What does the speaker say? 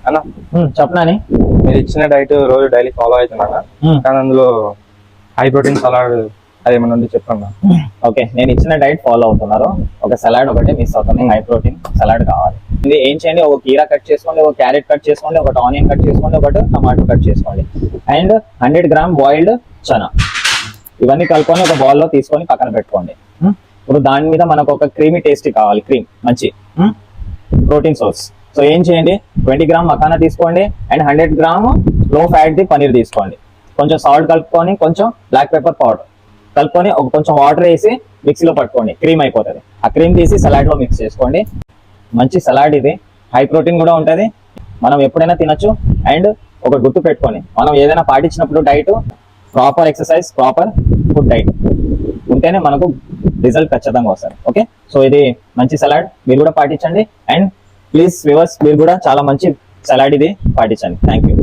అన్న చెప్పనాని మీరు ఇచ్చిన డైట్ రోజు డైలీ ఫాలో అవుతున్నాను, కానీ అందులో హై ప్రోటీన్ సలాడ్ అదేమన్నా ఉంది చెప్పండి. ఓకే, నేను ఇచ్చిన డైట్ ఫాలో అవుతున్నారు. ఒక సలాడ్ ఒకటి మిస్ అవుతుంది, హై ప్రోటీన్ సలాడ్ కావాలి. ఇది ఏం చేయండి, ఒక కీరా కట్ చేసుకోండి, ఒక క్యారెట్ కట్ చేసుకోండి, ఒకటి ఆనియన్ కట్ చేసుకోండి, ఒకటి టమాటో కట్ చేసుకోండి, అండ్ 100 గ్రామ్ బాయిల్డ్ చనా. ఇవన్నీ కలుపుకొని ఒక బౌల్లో తీసుకొని పక్కన పెట్టుకోండి. ఇప్పుడు దాని మీద మనకు ఒక క్రీమీ టేస్టీ కావాలి, క్రీమ్ మంచి ప్రోటీన్ సోర్స్. సో ఏం చేయండి, 20 గ్రామ్ మకానా తీసుకోండి అండ్ 100 గ్రామ్ లో ఫ్యాట్ ది పనీర్ తీసుకోండి. కొంచెం సాల్ట్ కలుపుకొని, కొంచెం బ్లాక్ పెప్పర్ పౌడర్ కలుపుకొని, ఒక కొంచెం వాటర్ వేసి మిక్సీలో పట్టుకోండి, క్రీమ్ అయిపోతుంది. ఆ క్రీమ్ తీసి సలాడ్ లో మిక్స్ చేసుకోండి. మంచి సలాడ్ ఇది, హై ప్రోటీన్ కూడా ఉంటుంది, మనం ఎప్పుడైనా తినొచ్చు. అండ్ ఒక గుర్తు పెట్టుకొని, మనం ఏదైనా పాటించినప్పుడు diet proper exercise, proper food diet ఉంటేనే మనకు రిజల్ట్ ఖచ్చితంగా వస్తుంది. ఓకే, సో ఇది మంచి సలాడ్, మీరు కూడా పాటించండి. అండ్ ప్లీజ్ వ్యూవర్స్, మీరు కూడా చాలా మంచి సలాడ్ ఇది పాటించండి. Thank you.